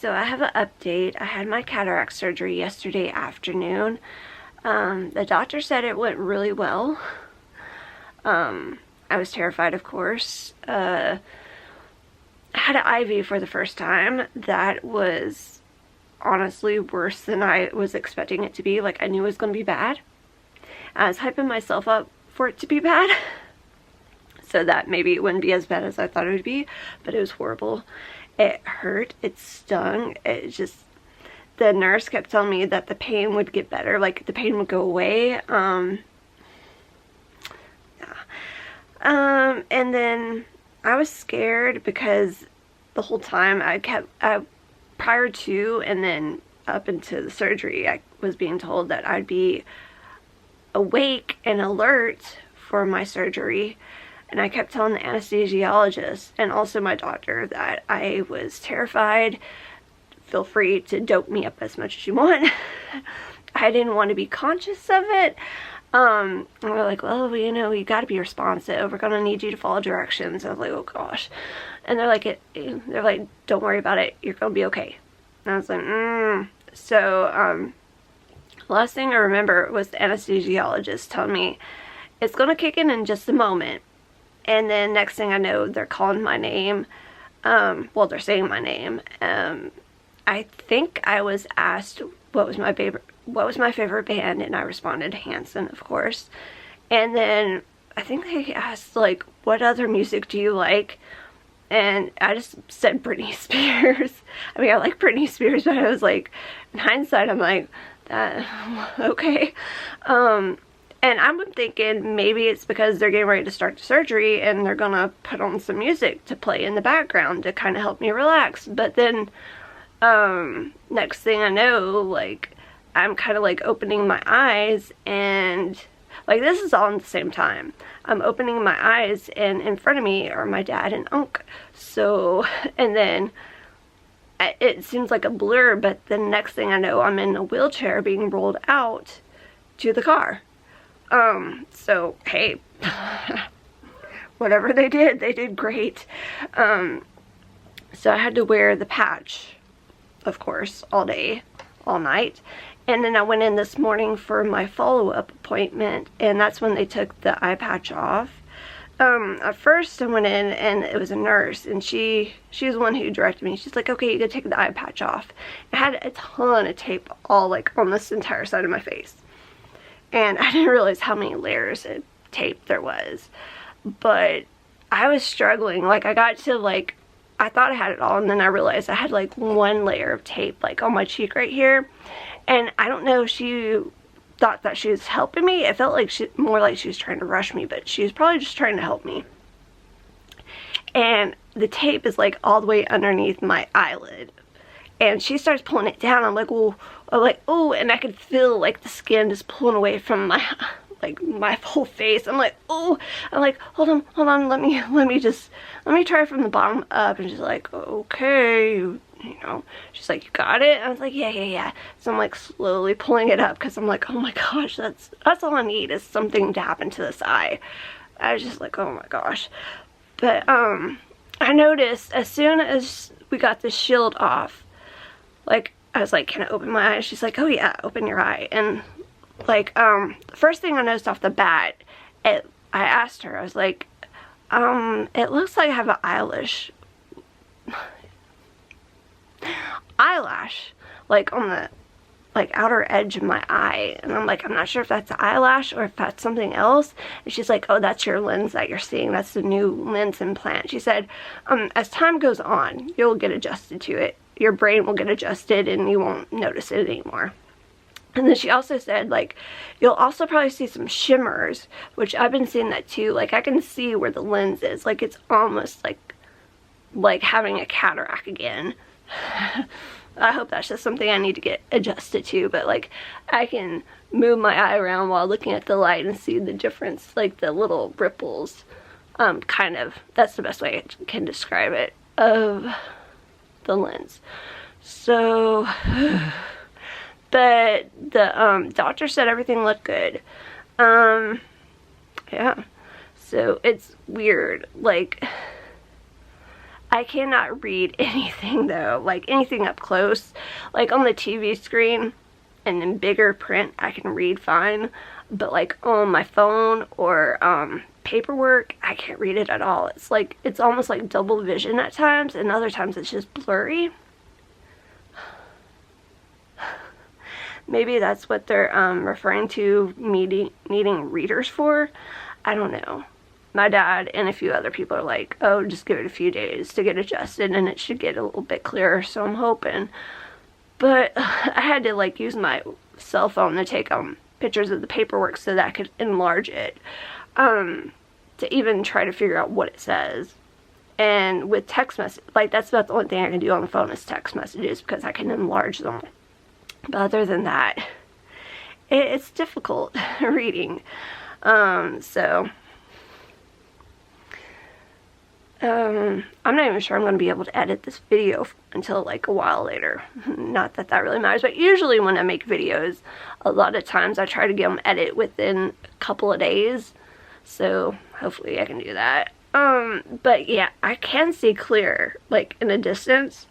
so I have an update. I had my cataract surgery yesterday afternoon. The doctor said it went really well. I was terrified, of course. I had an IV for the first time. That was honestly worse than I was expecting it to be. Like, I knew it was going to be bad. I was hyping myself up for it to be bad, so that maybe it wouldn't be as bad as I thought it would be, but it was horrible. It hurt, it stung, it just, the nurse kept telling me that the pain would get better, like the pain would go away. And then I was scared because the whole time prior to and then up into the surgery, I was being told that I'd be awake and alert for my surgery. And I kept telling the anesthesiologist and also my doctor that I was terrified. Feel free to dope me up as much as you want. I didn't want to be conscious of it. And they're like, well, you know, you got to be responsive. We're going to need you to follow directions. I was like, oh gosh. And they're like, don't worry about it. You're going to be okay. And I was like, So, last thing I remember was the anesthesiologist telling me, it's going to kick in just a moment. And then next thing I know, they're calling my name. Well, they're saying my name. I think I was asked what was my favorite band, and I responded Hanson, of course. And then I think they asked, like, what other music do you like? And I just said Britney Spears. I mean, I like Britney Spears, but I was like, in hindsight, I'm like, okay. And I'm thinking maybe it's because they're getting ready to start the surgery and they're gonna put on some music to play in the background to kind of help me relax. But then, next thing I know, like, I'm kind of like opening my eyes, and like, this is all at the same time. I'm opening my eyes and in front of me are my dad and Unc. So, and then it seems like a blur, but the next thing I know, I'm in a wheelchair being rolled out to the car. So, hey, whatever they did great. So I had to wear the patch, of course, all day, all night. And then I went in this morning for my follow-up appointment, and that's when they took the eye patch off. At first I went in and it was a nurse, and she was the one who directed me. She's like, okay, you gotta take the eye patch off. I had a ton of tape all like on this entire side of my face. And I didn't realize how many layers of tape there was. But I was struggling. Like, I got to, like, I thought I had it all, and then I realized I had, like, one layer of tape, like, on my cheek right here. And I don't know if she thought that she was helping me. It felt like more like she was trying to rush me, but she was probably just trying to help me. And the tape is, like, all the way underneath my eyelid. And she starts pulling it down. I'm like, oh, and I could feel like the skin just pulling away from my, like, my whole face. I'm like, oh, I'm like, hold on, let me try from the bottom up. And she's like, okay, you know, she's like, you got it? I was like, yeah. So I'm like slowly pulling it up, because I'm like, oh my gosh, that's all I need is something to happen to this eye. I was just like, oh my gosh. But I noticed as soon as we got the shield off, like, I was like, can I open my eye? She's like, oh yeah, open your eye. And like, the first thing I noticed off the bat, I asked her, I was like, it looks like I have an eyelash, like, on the, like, outer edge of my eye. And I'm like, I'm not sure if that's an eyelash or if that's something else. And she's like, oh, that's your lens that you're seeing. That's the new lens implant. She said, as time goes on, you'll get adjusted to it. Your brain will get adjusted and you won't notice it anymore. And then she also said, like, you'll also probably see some shimmers, which I've been seeing that too. Like, I can see where the lens is. Like, it's almost like having a cataract again. I hope that's just something I need to get adjusted to, but like, I can move my eye around while looking at the light and see the difference, like the little ripples, kind of, that's the best way I can describe it, of the lens. So, but the doctor said everything looked good. Yeah, so it's weird, like, I cannot read anything though, like anything up close. Like on the TV screen and in bigger print I can read fine, but like on my phone or paperwork, I can't read it at all. It's like, it's almost like double vision at times, and other times it's just blurry. Maybe that's what they're referring to needing readers for. I don't know. My dad and a few other people are like, oh, just give it a few days to get adjusted and it should get a little bit clearer, so I'm hoping. But I had to like use my cell phone to take pictures of the paperwork so that I could enlarge it, to even try to figure out what it says. And with text message, like that's about the only thing I can do on the phone is text messages, because I can enlarge them. But other than that, it's difficult reading. I'm not even sure I'm going to be able to edit this video until like a while later. Not that that really matters, but usually when I make videos, a lot of times I try to get them edited within a couple of days. So hopefully I can do that. But yeah, I can see clear, like in a distance.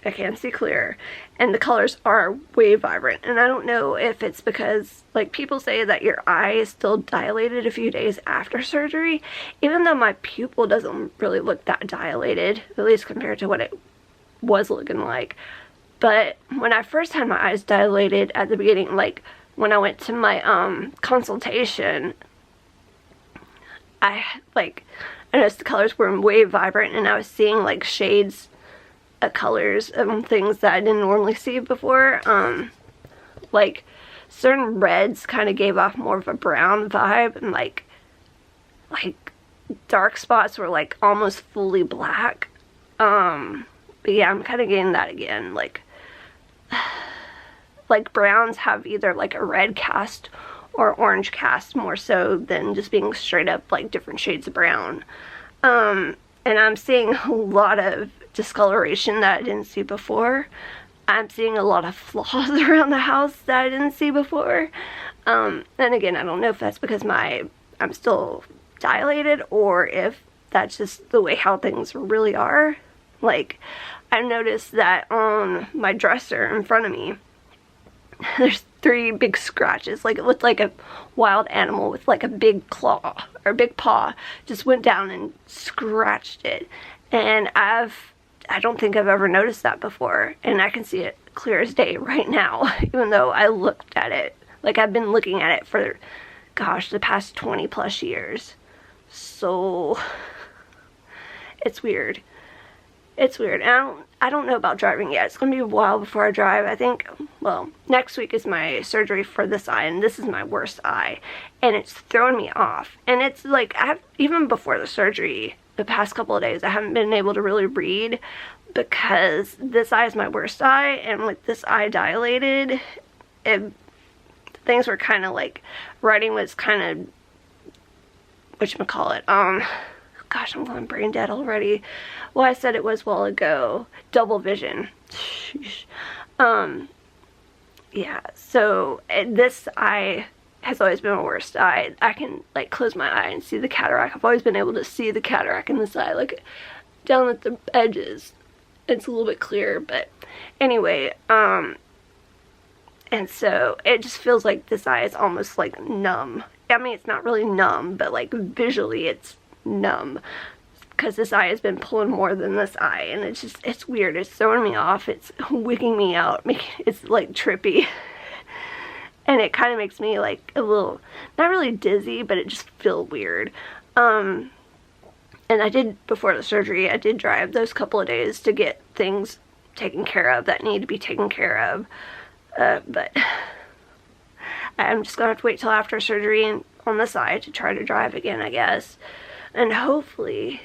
I can see clear, and the colors are way vibrant, and I don't know if it's because, like, people say that your eye is still dilated a few days after surgery, even though my pupil doesn't really look that dilated, at least compared to what it was looking like. But when I first had my eyes dilated at the beginning, like when I went to my consultation, I noticed the colors were way vibrant, and I was seeing like shades of colors of things that I didn't normally see before. Like certain reds kind of gave off more of a brown vibe, and like dark spots were like almost fully black. But yeah, I'm kind of getting that again. Like browns have either like a red cast or orange cast more so than just being straight up like different shades of brown. And I'm seeing a lot of discoloration that I didn't see before. I'm seeing a lot of flaws around the house that I didn't see before. And again, I don't know if that's because I'm still dilated, or if that's just the way how things really are. Like, I noticed that on my dresser in front of me, there's 3 big scratches. Like, it looked like a wild animal with like a big claw or a big paw just went down and scratched it. And I don't think I've ever noticed that before, and I can see it clear as day right now, even though I looked at it. Like, I've been looking at it for, gosh, the past 20 plus years. So, it's weird. It's weird. And I don't know about driving yet. It's going to be a while before I drive. I think, well, next week is my surgery for this eye, and this is my worst eye. And it's throwing me off. And it's like, even before the surgery, the past couple of days, I haven't been able to really read, because this eye is my worst eye, and with this eye dilated, things were kind of like, writing was kind of, whatchamacallit, gosh, I'm going brain dead already. Well, I said it was a while ago, double vision. Yeah, so this eye has always been my worst eye. I can like close my eye and see the cataract. I've always been able to see the cataract in this eye, like down at the edges. It's a little bit clearer, but anyway, and so it just feels like this eye is almost like numb. I mean, it's not really numb, but like visually it's numb, because this eye has been pulling more than this eye, and it's weird. It's throwing me off. It's wigging me out. It's like trippy. And it kind of makes me like a little, not really dizzy, but it just feels weird. And I did, before the surgery, I did drive those couple of days to get things taken care of that need to be taken care of. But I'm just going to have to wait till after surgery and on the side to try to drive again, I guess. And hopefully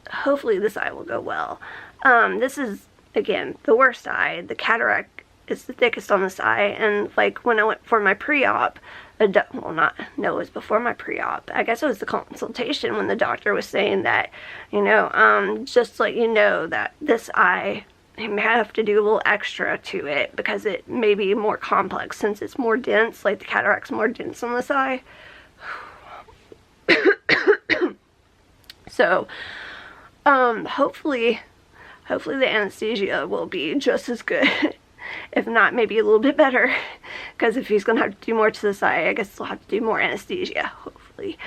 this eye will go well. This is, again, the worst eye. The cataract is the thickest on this eye, and like when I went for my pre-op, it was before my pre-op. I guess it was the consultation when the doctor was saying that, you know, just to let you know that this eye, you may have to do a little extra to it because it may be more complex since it's more dense, like the cataract's more dense on this eye. So, Hopefully the anesthesia will be just as good. If not, maybe a little bit better. Because if he's gonna have to do more to the side, I guess he'll have to do more anesthesia, hopefully.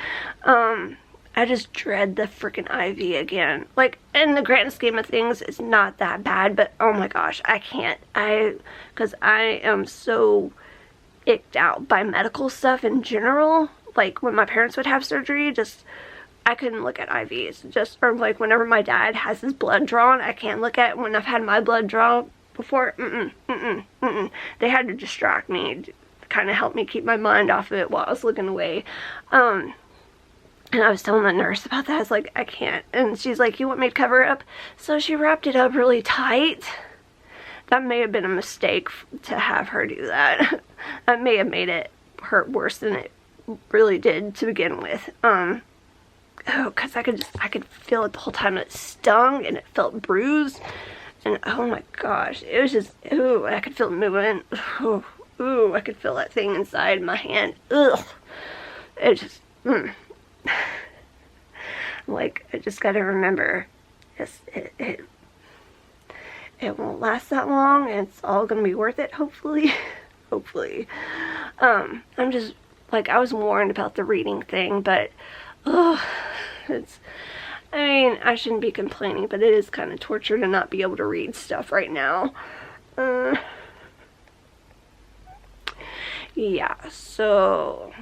I just dread the freaking IV again. Like, in the grand scheme of things, it's not that bad, but oh my gosh, I can't. Because I am so icked out by medical stuff in general. Like, when my parents would have surgery, I couldn't look at IVs. Or like, whenever my dad has his blood drawn, I can't look at when I've had my blood drawn before. They had to distract me, to kind of help me keep my mind off of it while I was looking away. And I was telling the nurse about that. I was like, I can't. And she's like, you want me to cover it up? So she wrapped it up really tight. That may have been a mistake to have her do that. That may have made it hurt worse than it really did to begin with. Because I could feel it the whole time. It stung and it felt bruised. And oh my gosh, it was just, ooh, I could feel it moving. Ooh, I could feel that thing inside my hand. Ugh. It just, like, I just gotta remember, it won't last that long, and it's all gonna be worth it, hopefully. Hopefully. I'm just, like, I was warned about the reading thing, but, I mean, I shouldn't be complaining, but it is kind of torture to not be able to read stuff right now. Yeah, so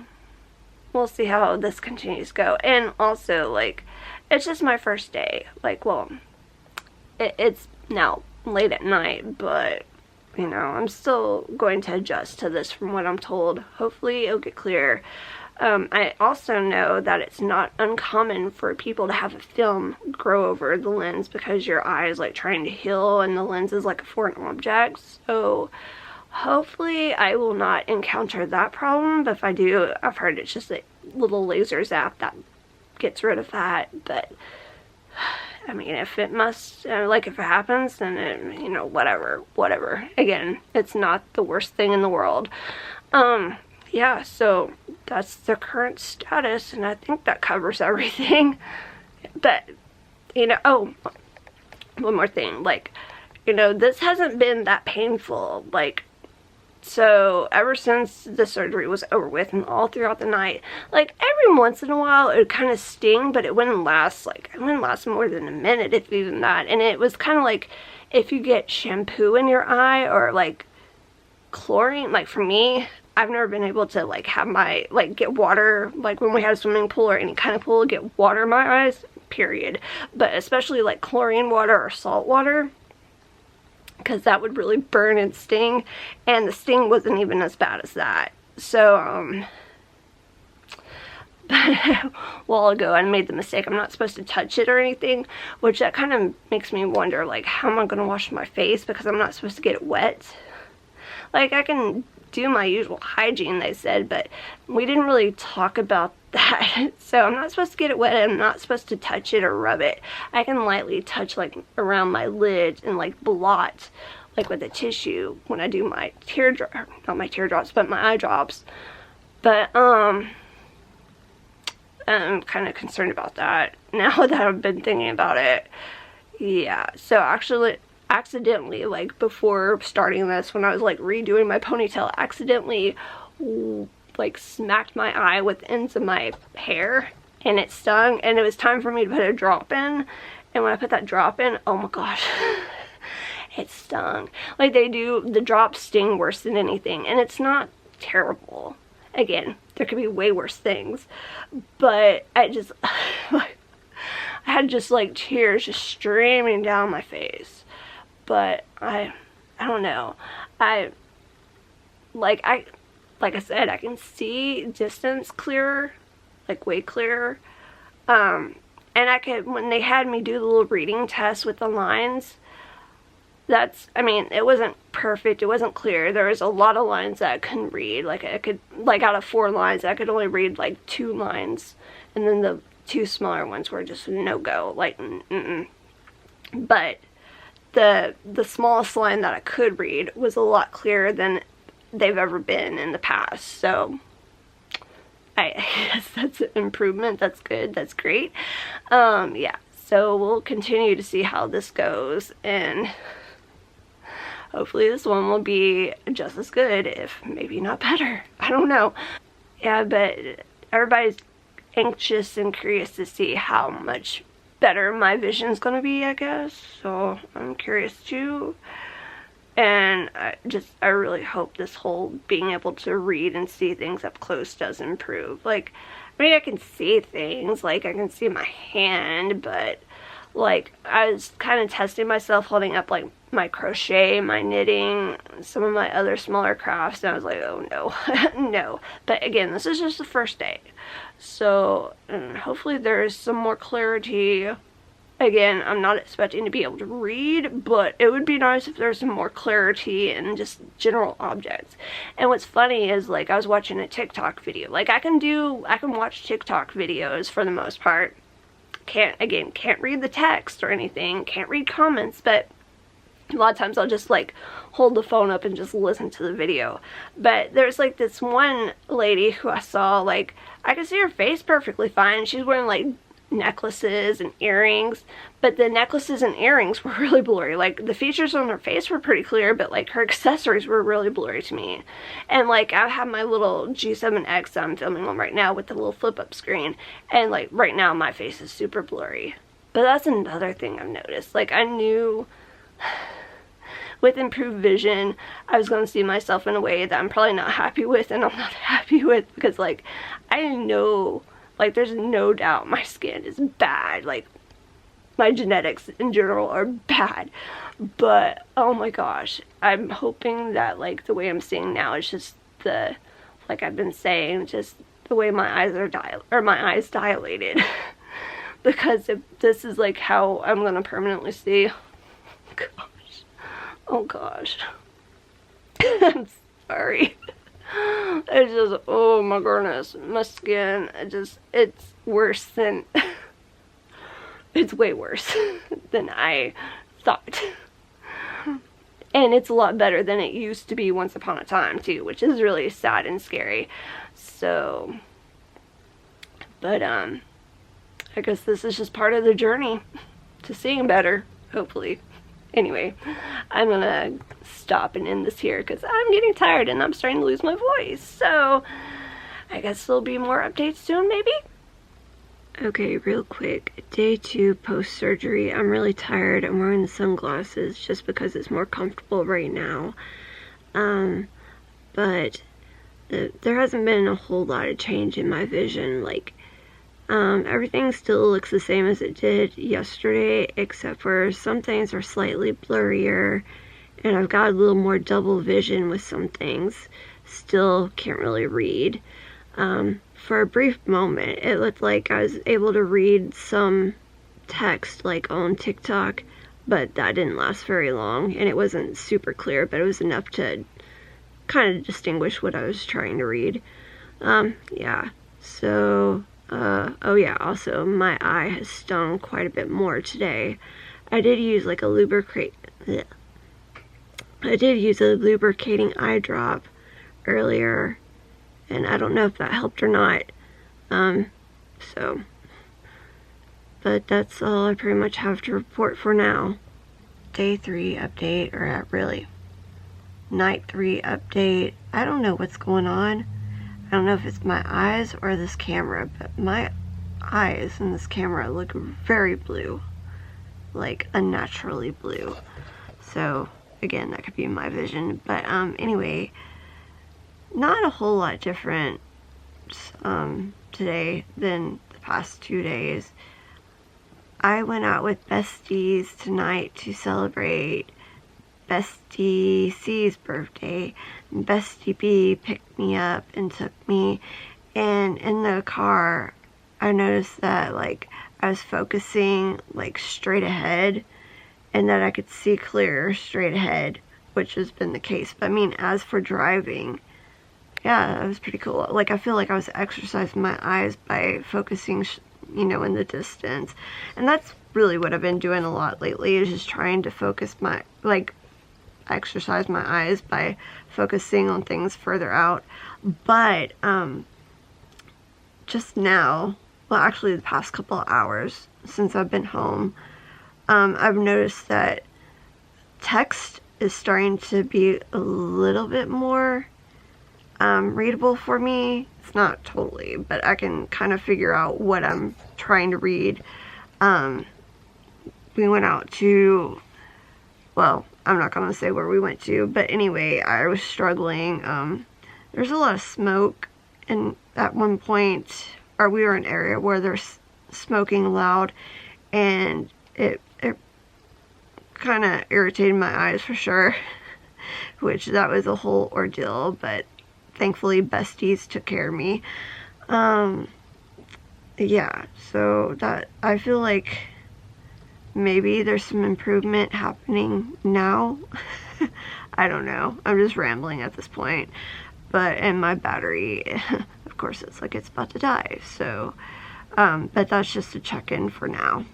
we'll see how this continues to go. And also, like, it's just my first day. Like, well, it's now late at night, but, you know, I'm still going to adjust to this from what I'm told. Hopefully it'll get clear. I also know that it's not uncommon for people to have a film grow over the lens because your eye is, like, trying to heal and the lens is like a foreign object. So hopefully I will not encounter that problem, but if I do, I've heard it's just a little laser zap that gets rid of that. But I mean, if it must, like, if it happens, then it, you know, whatever. Again, it's not the worst thing in the world. Yeah, so that's the current status, and I think that covers everything. But, you know, oh, one more thing, like, you know, this hasn't been that painful, like, so ever since the surgery was over with and all throughout the night, like, every once in a while it would kind of sting, but it wouldn't last, like, it wouldn't last more than a minute, if even that. And it was kind of like if you get shampoo in your eye, or like chlorine. Like, for me, I've never been able to, like, have my, like, get water, like, when we had a swimming pool or any kind of pool, get water in my eyes, period. But especially, like, chlorine water or salt water, because that would really burn and sting, and the sting wasn't even as bad as that. So, a while ago I made the mistake, I'm not supposed to touch it or anything, which that kind of makes me wonder, like, how am I going to wash my face, because I'm not supposed to get it wet. Like, I can do my usual hygiene, they said, but we didn't really talk about that. So I'm not supposed to get it wet, I'm not supposed to touch it or rub it. I can lightly touch, like, around my lid and, like, blot, like, with a tissue when I do my not my teardrops, but my eye drops. But I'm kind of concerned about that now that I've been thinking about it. Yeah, so actually, accidentally, like, before starting this, when I was, like, redoing my ponytail, accidentally, like, smacked my eye with ends of my hair, and it stung, and it was time for me to put a drop in. And when I put that drop in, oh my gosh, it stung. Like, the drops sting worse than anything, and it's not terrible. Again, there could be way worse things, but I just I had just, like, tears just streaming down my face. But I don't know. Like I said, I can see distance clearer, like, way clearer. And I could, when they had me do the little reading test with the lines, I mean, it wasn't perfect, it wasn't clear. There was a lot of lines that I couldn't read. Like, I could, like, out of 4 lines, I could only read, like, 2 lines. And then the 2 smaller ones were just no-go, like, But the smallest line that I could read was a lot clearer than they've ever been in the past. So I guess that's an improvement. That's good. That's great. Yeah. So we'll continue to see how this goes, and hopefully this one will be just as good, if maybe not better. I don't know. Yeah, but everybody's anxious and curious to see how much better my vision's gonna be, I guess. So I'm curious too. And I really hope this whole being able to read and see things up close does improve. Like, I mean, I can see things, like I can see my hand, but like I was kind of testing myself holding up like my crochet, my knitting, some of my other smaller crafts, and I was like, oh no, no. But again, this is just the first day, so hopefully there is some more clarity. Again, I'm not expecting to be able to read, but it would be nice if there's some more clarity in just general objects. And what's funny is, like, I was watching a TikTok video. Like, I can watch TikTok videos for the most part. Can't read the text or anything, can't read comments, but a lot of times I'll just like hold the phone up and just listen to the video. But there's like this one lady who I saw, like, I could see her face perfectly fine. She's wearing like necklaces and earrings, but the necklaces and earrings were really blurry. Like, the features on her face were pretty clear, but like her accessories were really blurry to me. And like, I have my little G7X that I'm filming on right now with the little flip up screen, and like right now my face is super blurry. But that's another thing I've noticed. Like, I knew with improved vision I was going to see myself in a way that I'm probably not happy with, and I'm not happy with, because like I know, like, there's no doubt my skin is bad. Like, my genetics in general are bad. But, oh my gosh, I'm hoping that, like, the way I'm seeing now is just the, like I've been saying, just the way my eyes are my eyes dilated. Because if this is, like, how I'm gonna permanently see, gosh, oh gosh. I'm sorry. It's just, oh my goodness, my skin, it's worse than, it's way worse than I thought. And it's a lot better than it used to be once upon a time too, which is really sad and scary. So, but I guess this is just part of the journey to seeing better, hopefully. Anyway, I'm gonna stop and end this here because I'm getting tired and I'm starting to lose my voice. So, I guess there'll be more updates soon, maybe? Okay, real quick. Day 2 post-surgery. I'm really tired. I'm wearing the sunglasses just because it's more comfortable right now. But there hasn't been a whole lot of change in my vision. Like, everything still looks the same as it did yesterday, except for some things are slightly blurrier, and I've got a little more double vision with some things. Still can't really read. For a brief moment, it looked like I was able to read some text, like on TikTok, but that didn't last very long, and it wasn't super clear, but it was enough to kind of distinguish what I was trying to read. Yeah, so... oh yeah, also, my eye has stung quite a bit more today. I did use like a lubricating eye drop earlier, and I don't know if that helped or not. But that's all I pretty much have to report for now. Day 3 update, or really, night 3 update. I don't know what's going on. I don't know if it's my eyes or this camera, but my eyes in this camera look very blue. Like, unnaturally blue. So, again, that could be my vision. But, anyway, not a whole lot different, today than the past 2 days. I went out with besties tonight to celebrate Bestie C's birthday. Bestie B picked me up and took me, and in the car I noticed that like I was focusing like straight ahead and that I could see clear straight ahead, which has been the case. But I mean, as for driving, yeah, it was pretty cool. Like, I feel like I was exercising my eyes by focusing, you know, in the distance. And that's really what I've been doing a lot lately, is just trying to focus my, like, exercise my eyes by focusing on things further out. But, just now, well, actually the past couple of hours since I've been home, I've noticed that text is starting to be a little bit more readable for me. It's not totally, but I can kind of figure out what I'm trying to read. We went out to, well, I'm not going to say where we went to, but anyway, I was struggling. There's a lot of smoke, and at one point, or we were in an area where there's smoking loud, and it kind of irritated my eyes for sure, which that was a whole ordeal, but thankfully besties took care of me. Yeah, so that, I feel like maybe there's some improvement happening now. I don't know. I'm just rambling at this point. But, and my battery, of course, it's like it's about to die. So, but that's just a check-in for now.